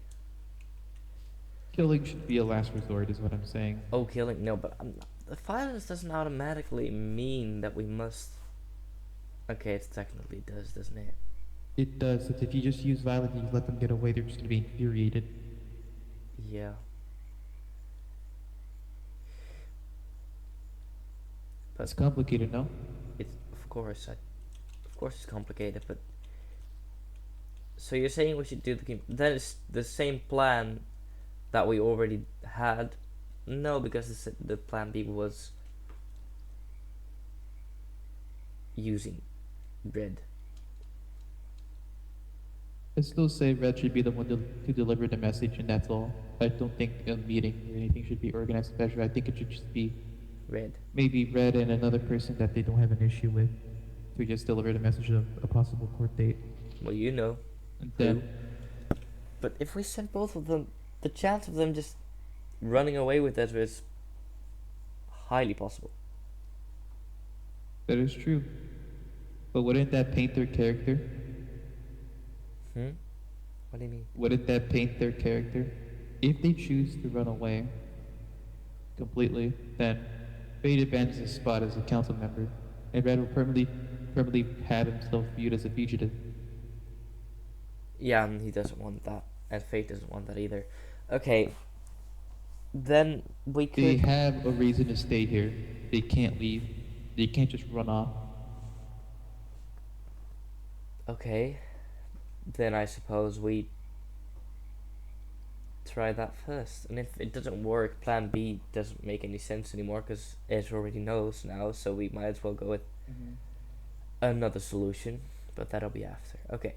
Killing should be a last resort, is what I'm saying. Oh, killing, no, but the violence doesn't automatically mean that we must. Okay, it technically does, doesn't it? It does. It's if you just use violence and you let them get away, they're just gonna be infuriated. Yeah. But It's complicated, no? it's of course it's complicated, but so you're saying we should do the game? Then it's the same plan that we already had. No, because the plan B was using red. I still say Red should be the one to deliver the message, and that's all. I don't think a meeting or anything should be organized special. I think it should just be Red. maybe Red and another person that they don't have an issue with to just deliver the message of a possible court date. Well, you know. And Who? then, But if we send both of them, the chance of them just running away with that is highly possible. that is true. But wouldn't that paint their character? What do you mean? Wouldn't that paint their character? If they choose to run away completely, then Fate abandons his spot as a council member, and Red will permanently have himself viewed as a fugitive. Yeah, and he doesn't want that, and Fate doesn't want that either. Okay, then we They could. have a reason to stay here. They can't leave. They can't just run off. Okay, then I suppose we try that first. And if it doesn't work, plan B doesn't make any sense anymore because it already knows now, so we might as well go with another solution, but that'll be after. Okay,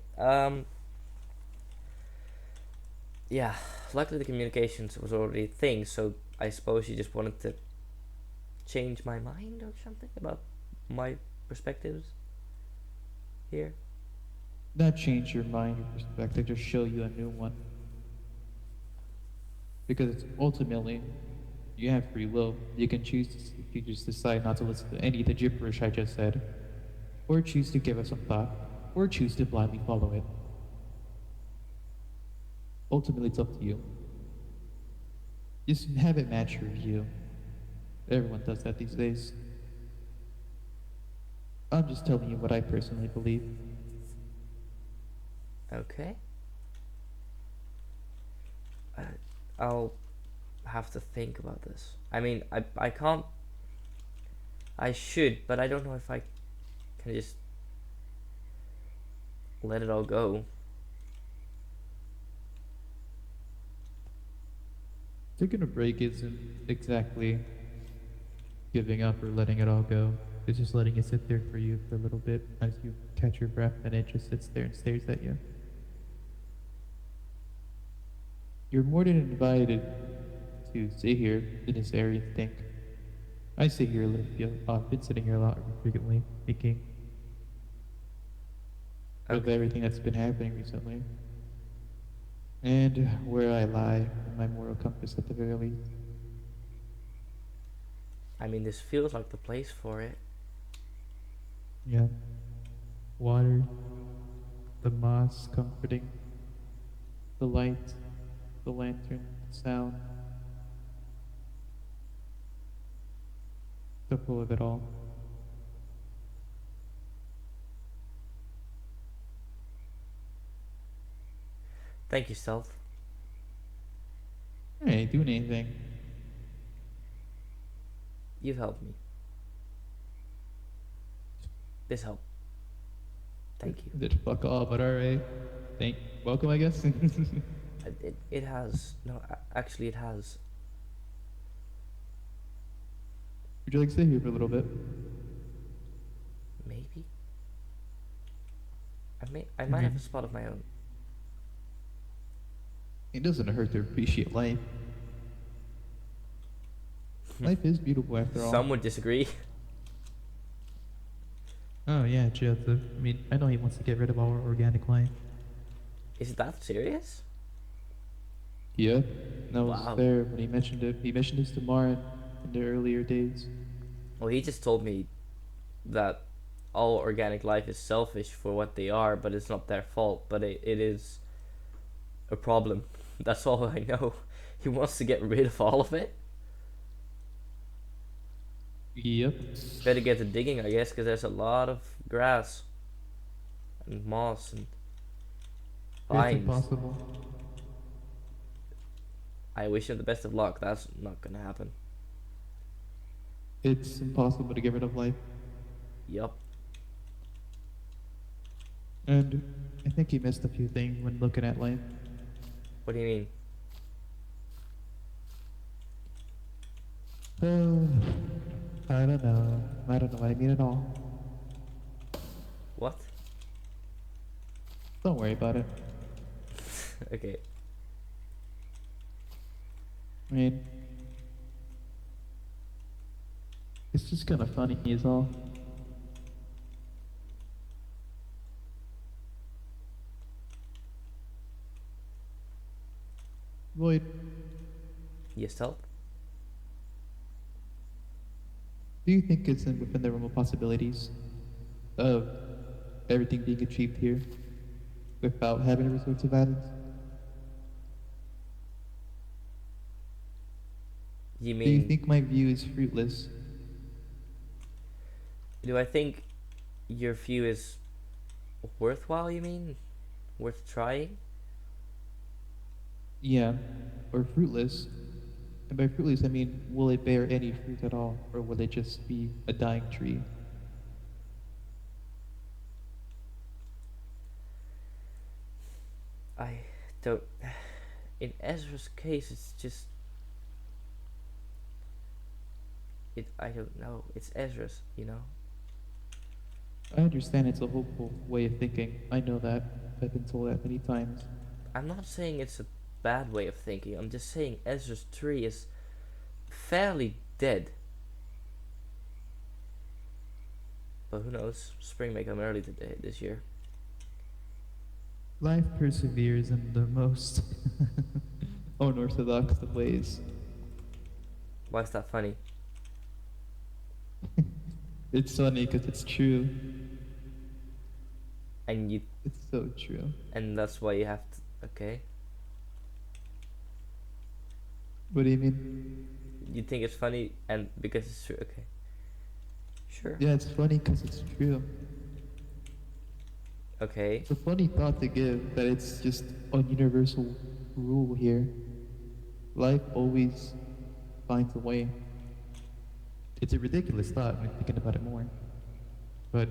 yeah, luckily the communications was already a thing, so I suppose you just wanted to change my mind or something about my perspectives here. Not change your mind or perspective, just show you a new one. Because ultimately, you have free will. You can choose to just decide not to listen to any of the gibberish I just said, or choose to give it some thought, or choose to blindly follow it. Ultimately, it's up to you. Just have it match your view. Everyone does that these days. I'm just telling you what I personally believe. Okay. I'll have to think about this. I mean, I can't. I should, but I don't know if I can just let it all go. Taking a break isn't exactly giving up or letting it all go. It's just letting it sit there for you for a little bit as you catch your breath and it just sits there and stares at you. You're more than invited to sit here in this area and think. I sit here a little bit. I've been sitting here a lot frequently, thinking of everything that's been happening recently. And where I lie in my moral compass at the very least. I mean, this feels like the place for it. Yeah. Water, the moss comforting, the light, the lantern, sound. The full of it all. Thank you, Stealth. I ain't doing anything. You've helped me. This helped. Thank you. Did fuck all, but alright. Welcome, I guess. It has. No, actually, it has. Would you like to stay here for a little bit? Maybe. I might have a spot of my own. It doesn't hurt to appreciate life. Life is beautiful after all. Some would disagree. Oh yeah, Joseph. I mean, I know he wants to get rid of our organic life. Is it that serious? Yeah, that was Wow. there when he mentioned it. He mentioned this to Marin in the earlier days. Well, he just told me that all organic life is selfish for what they are, but it's not their fault. But it is a problem. That's all I know. He wants to get rid of all of it. Yep. Better get to digging, I guess, because there's a lot of grass and moss and It's vines. impossible. I wish him the best of luck. That's not gonna happen. It's impossible to get rid of life. Yup. And I think he missed a few things when looking at life. What do you mean? I don't know. I don't know what I mean at all. What? Don't worry about it. Okay. I mean, it's just kind of funny, is all. Void, Yourself? do you think it's within the realm of possibilities of everything being achieved here without having a resort to violence? You Do you mean? think my view is fruitless? Do I think your view is worthwhile? You mean? Worth trying? Yeah, or fruitless? And by fruitless, I mean, will it bear any fruit at all, or will it just be a dying tree? I don't. In Ezra's case, it's just. I don't know. It's Ezra's, you know? I understand it's a hopeful way of thinking. I know that. I've been told that many times. I'm not saying it's a bad way of thinking. I'm just saying Ezra's tree is fairly dead. But who knows? Spring may come early today, this year. Life perseveres in the most unorthodox of ways. Why is that funny? It's funny because it's true. And you, It's so true. and that's why you have to. Okay. What do you mean? You think it's funny, and because it's true. Okay. Sure. Yeah, it's funny because it's true. Okay. It's a funny thought to give that it's just a universal rule here. Life always finds a way. It's a ridiculous thought when thinking about it more, but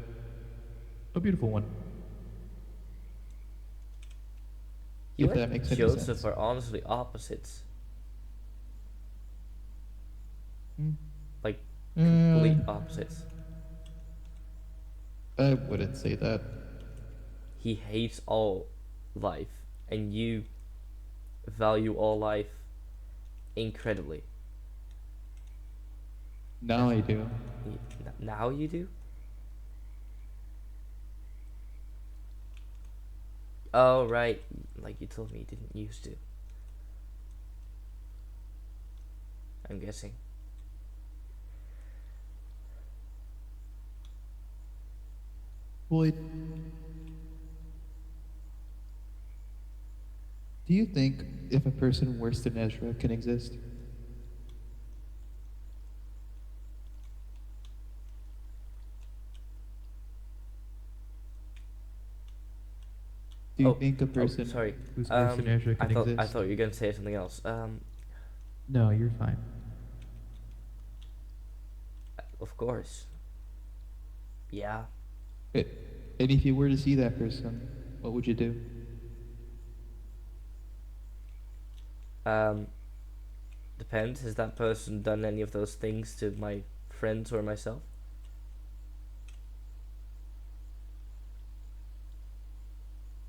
a beautiful one. You If and that makes any Joseph sense. are honestly opposites. Hmm. Like, complete Uh, opposites. I wouldn't say that. He hates all life, and you value all life incredibly. Now I do. Now you do? Oh, right. Like you told me you didn't used to. I'm guessing. Boyd, do you think if a person worse than Ezra can exist? Do you Oh, think a oh, person sorry. who's worse than Ezra I can thought exist? you were gonna say something else. No, you're fine. Of course. Yeah. And if you were to see that person, what would you do? Um, Depends. Has that person done any of those things to my friends or myself?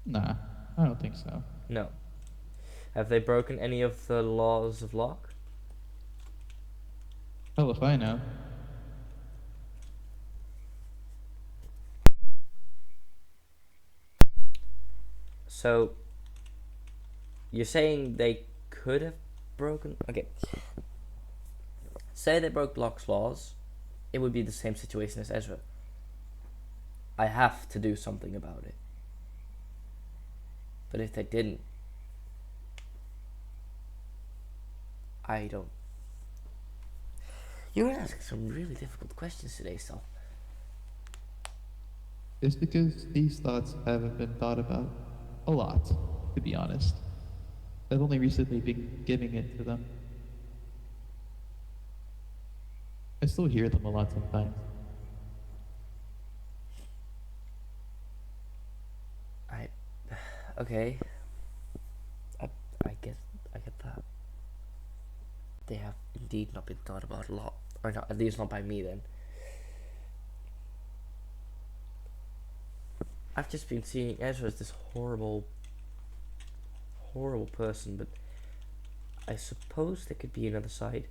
Nah, I don't think so. No. Have they broken any of the laws of Locke? Hell if I know. So, you're saying they could have broken? Okay. Say they broke Locke's laws, it would be the same situation as Ezra. I have to do something about it. But if they didn't, I don't. You're asking some really difficult questions today, Sal. It's because these thoughts haven't been thought about a lot, to be honest. I've only recently been giving it to them. I still hear them a lot sometimes. I. Okay. I, I get that. They have indeed not been thought about a lot. Or not, at least not by me then. I've just been seeing Ezra as this horrible person, but I suppose there could be another side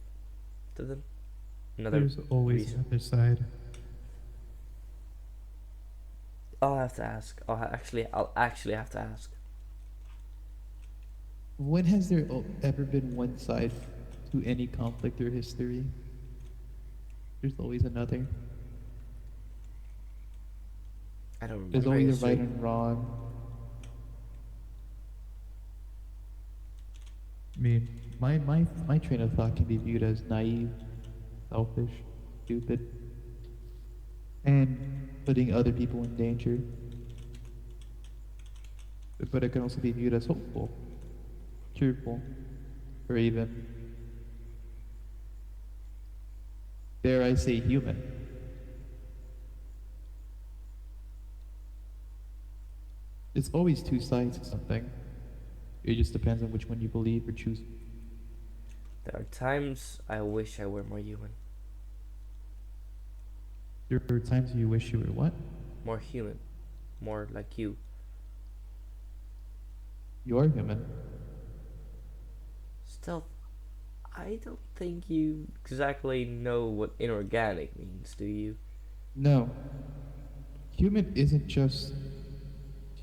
to them. Another There's always reason. another side. I'll have to ask. I'll actually have to ask. When has there ever been one side to any conflict or history? There's always another. I don't There's remember always a right history. and wrong. I mean, my train of thought can be viewed as naive, selfish, stupid, and putting other people in danger. But it can also be viewed as hopeful, cheerful, or even, dare I say, human. It's always two sides to something. It just depends on which one you believe or choose. There are times I wish I were more human. There are times you wish you were what? More human. More like you. You are human. Still, I don't think you exactly know what inorganic means, do you? No. Human isn't just.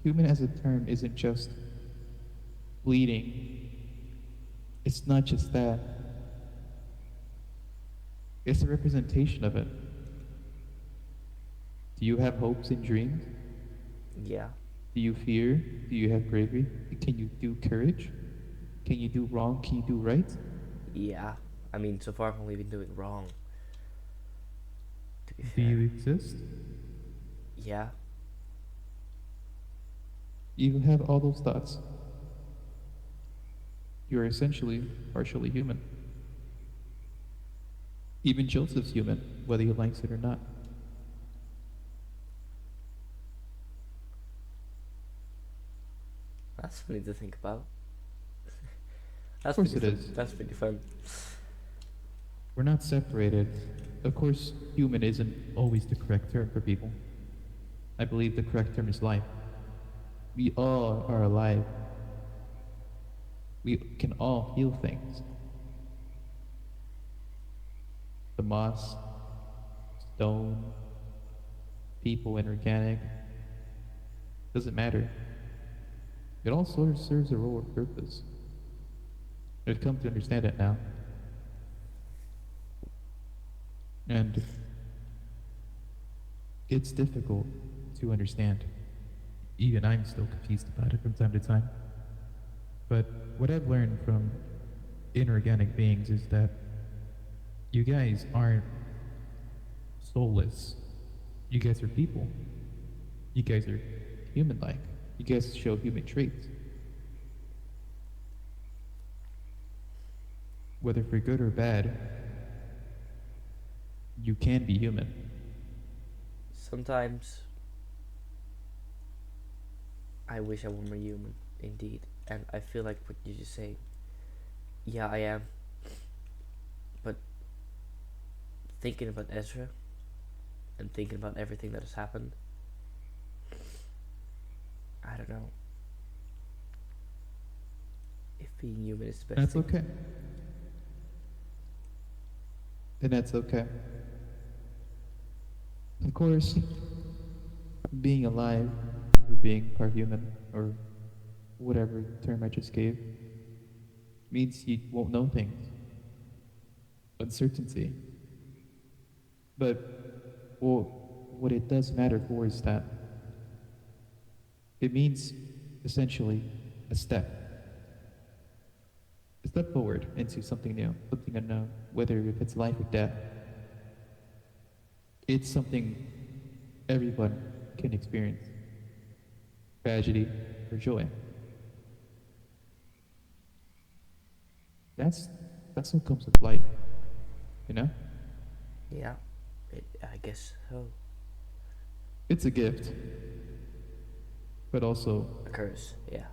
Human as a term isn't just bleeding. It's not just that. It's a representation of it. Do you have hopes and dreams? Yeah. Do you fear? Do you have bravery? Can you do courage? Can you do wrong? Can you do right? Yeah. I mean, so far I've only been doing wrong. To be Do fair. you exist? Yeah. You have all those thoughts. You're essentially partially human. Even Joseph's human, whether he likes it or not. That's funny to think about. Of course it is. That's pretty fun. We're not separated. Of course, human isn't always the correct term for people. I believe the correct term is life. We all are alive. We can all feel things. The moss, stone, people, inorganic, doesn't matter. It all sort of serves a role or purpose. I've come to understand it now. And it's difficult to understand. Even I'm still confused about it from time to time. But what I've learned from inorganic beings is that you guys aren't soulless. You guys are people. You guys are human-like. You guys show human traits. Whether for good or bad, you can be human. Sometimes I wish I were more human, indeed. And I feel like what you're just saying. Yeah, I am. But thinking about Ezra and thinking about everything that has happened, I don't know if being human is the best That's thing. okay. And that's okay. Of course, being alive, or being part human, or whatever term I just gave, means you won't know things. Uncertainty. But what it does matter for is that it means essentially a step. step forward into something new, something unknown, whether if it's life or death. It's something everyone can experience. Tragedy or joy. That's that's what comes with life, you know? Yeah, I guess so. It's a gift, but also A curse, yeah.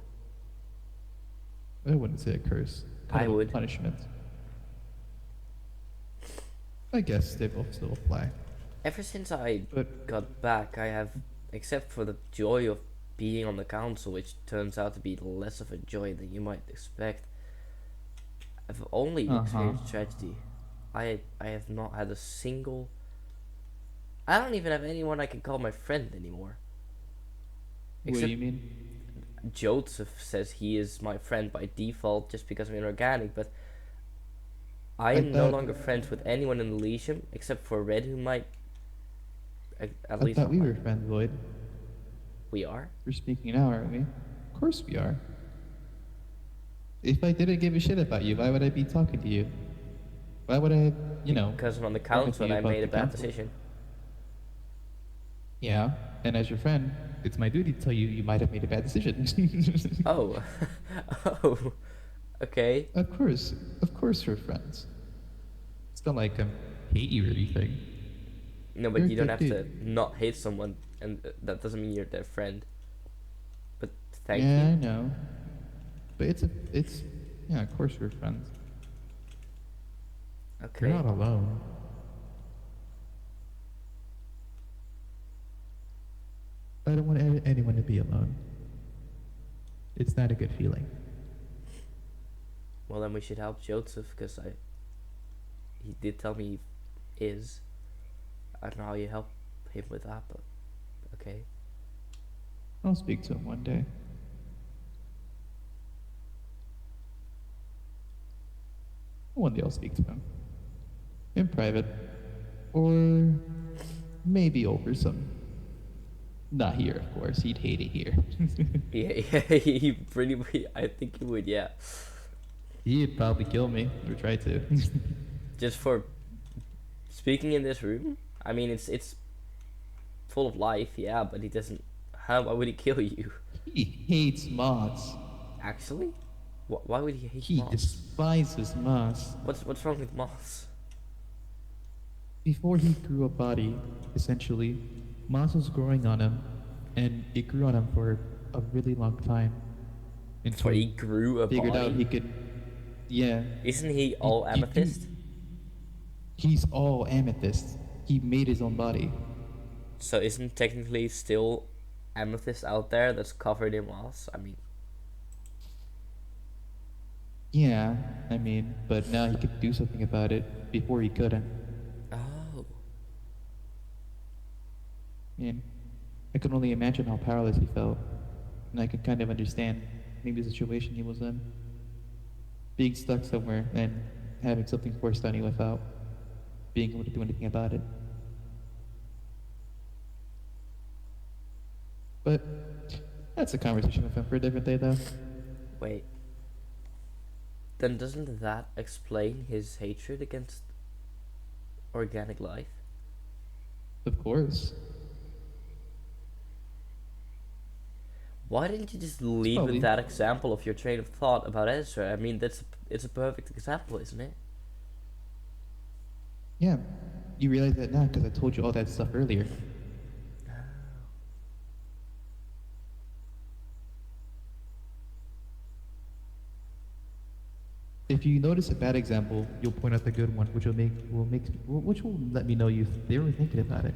I wouldn't say a curse. Kind I of a would. punishment. I guess they both still apply. Ever since I But got back, I have, except for the joy of being on the council, which turns out to be less of a joy than you might expect, I've only uh-huh. experienced tragedy. I have not had a single. I don't even have anyone I can call my friend anymore. What do Except you mean? Joseph says he is my friend by default just because I'm inorganic, but I I am no thought longer friends with anyone in Elysium except for Red, who might at I least thought not we like. were friends, Lloyd. We are. We're speaking now, aren't we? Of course we are. If I didn't give a shit about you, why would I be talking to you? Why would I, Because I'm on the talking council to and you I about made the a bad council? decision. Yeah, and as your friend, it's my duty to tell you you might have made a bad decision. Oh. Oh. Okay. Of course we're friends. It's not like I hate you or anything. No, You're but a you don't good have to dude. not hate someone, and that doesn't mean you're their friend. But thank Yeah, you. I know. But yeah, of course we're friends. You're Okay. not alone. I don't want anyone to be alone. It's not a good feeling. Well, then we should help Joseph because he did tell me he is. I don't know how you help him with that, but okay. I'll speak to him one day. One day I'll speak to him. In private. Or maybe over some. Not here, of course. He'd hate it here. Yeah, yeah, he pretty. I think he would. Yeah, He'd probably kill me or try to. just for speaking in this room. I mean, it's full of life. Yeah, but he doesn't. How? Why would he kill you? He hates moths. Actually, why would he hate He moths? despises moths. What's wrong with moths? Before he grew a body, essentially, moss was growing on him, and it grew on him for a really long time. Before Until he he grew a figured out body? he could, yeah, Isn't he all you do. amethyst? He's all amethyst. He made his own body. So isn't technically still amethyst out there that's covered in moss? I mean, Yeah, I mean, but now he could do something about it. Before he couldn't. oh, I mean, I can only imagine how powerless he felt, and I can kind of understand maybe the situation he was in. Being stuck somewhere and having something forced on you without being able to do anything about it. But that's a conversation with him for a different day, though. wait. Then doesn't that explain his hatred against organic life? Of course. Why didn't you just It's lead with probably. that example of your train of thought about Ezra? I mean, it's a perfect example, isn't it? Yeah. You realize that now because I told you all that stuff earlier. If you notice a bad example, you'll point out the good one, which will let me know they were thinking about it.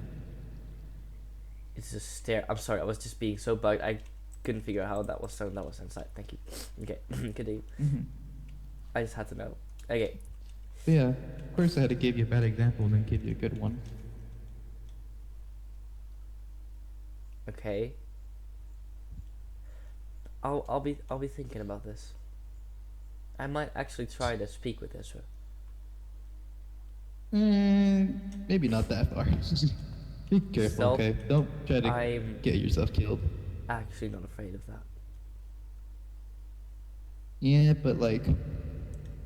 It's a stare. I'm sorry, I was just being so bugged. I couldn't figure out how that was done. That was inside. Thank you. Okay, continue. Mm-hmm. I just had to know. Okay, But yeah, of course I had to give you a bad example and then give you a good one. okay. I'll be thinking about this. I might actually try to speak with Ezra. Maybe not that far. Be careful, Self, okay? Don't try to I'm get yourself killed. actually not afraid of that. Yeah, but like,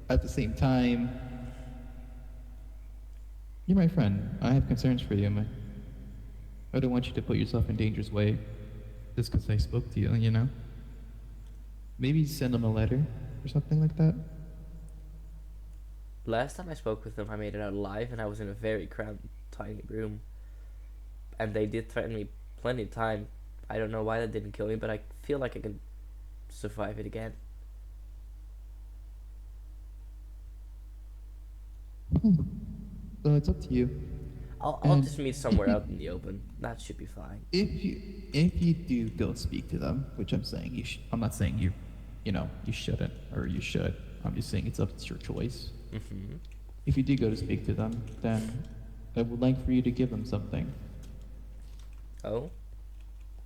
at the same time, you're my friend. I have concerns for you. I don't want you to put yourself in danger's way just because I spoke to you, you know? Maybe send them a letter or something like that. Last time I spoke with them, I made it out alive, and I was in a very cramped, tiny room. And they did threaten me plenty of time. I don't know why that didn't kill me, but I feel like I can survive it again. So it's up to you. I'll And just meet somewhere out in the open. That should be fine. if you do go speak to them, which I'm saying I'm not saying you shouldn't or you should. I'm just saying it's your choice. Mm-hmm. If you do go to speak to them, then I would like for you to give them something. Oh?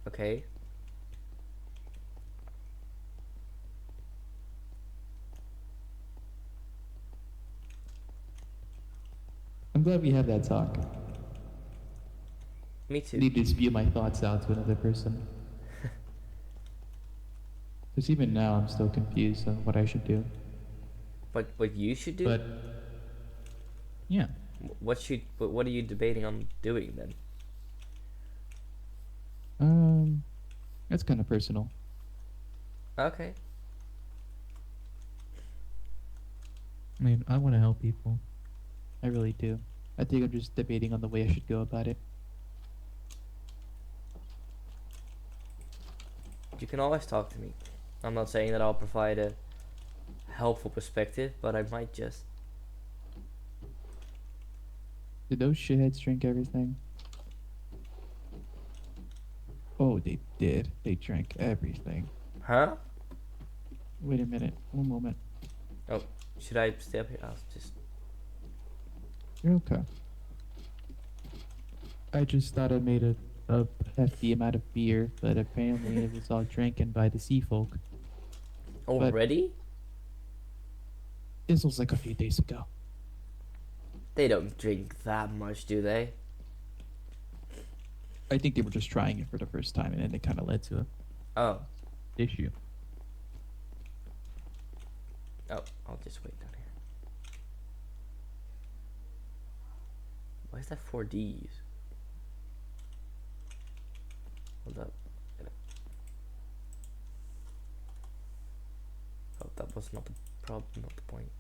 Okay. I'm glad we had that talk. Me I too. need to spew my thoughts out to another person. Because even now, I'm still confused on what I should do. What you should do? But yeah, What are you debating on doing then? that's kind of personal. Okay. I mean, I want to help people. I really do. I think I'm just debating on the way I should go about it. You can always talk to me. I'm not saying that I'll provide a helpful perspective, but I might just. Did those shitheads drink everything? Oh, they did. They drank everything. Huh? Wait a minute. One moment. Oh, should I stay up here? I'll just. You're okay. I just thought I made a hefty amount of beer, but apparently it was all drinking by the sea folk. Already? This was like a few days ago. They don't drink that much, do they? I think they were just trying it for the first time, and then it kind of led to an Oh. issue. Oh, I'll just wait down here. Why is that 4Ds? Hold up. Oh, that was not the problem, not the point.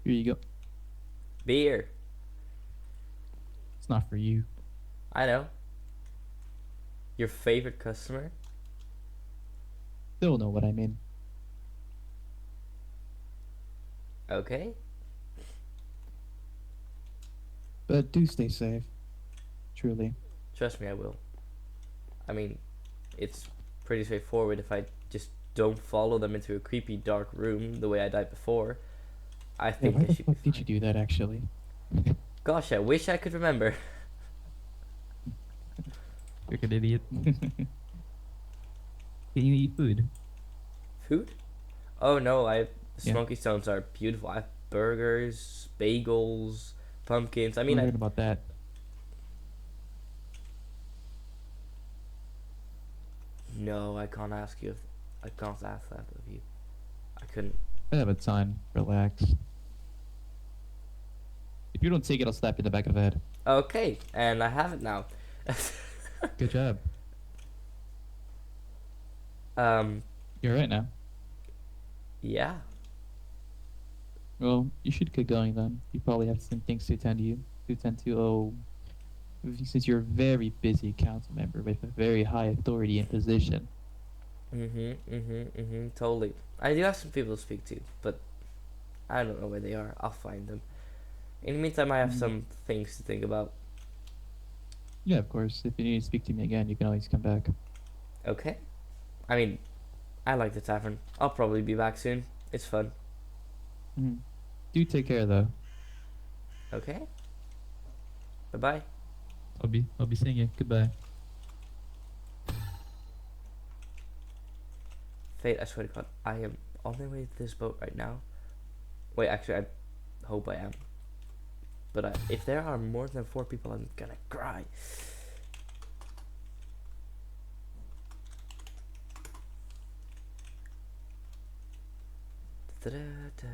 Here you go. Beer. It's not for you. I know. Your favorite customer? They'll know what I mean. Okay. But do stay safe. Truly. Trust me, I will. I mean, it's pretty straightforward if I just don't follow them into a creepy dark room the way I died before. I Yeah, think why I the should fuck be did you fine. do that, actually? Gosh, I wish I could remember. You're an idiot. Can you eat food? Food? Oh no, Yeah. Smoky Stones are beautiful. I have burgers, bagels, pumpkins. I mean, I heard about that. no, I can't ask you. I can't ask that of you. I couldn't. I have a ton. Relax. If you don't take it, I'll slap you in the back of the head. Okay, and I have it now. Good job. um, You're right now. yeah. Well, you should get going then. You probably have some things to attend to. Oh, since you're a very busy council member with a very high authority and position. Totally. I do have some people to speak to, but I don't know where they are. I'll find them. In the meantime, I have Mm. some things to think about. Yeah, of course. If you need to speak to me again, you can always come back. Okay. I mean, I like the tavern. I'll probably be back soon. It's fun. Mm. Do take care though. Okay. Bye bye. I'll be seeing you. Goodbye. Fate, I swear to God, I am on my way to this boat right now. Wait, actually, I hope I am. But if there are more than 4 people, I'm gonna cry. Da-da-da.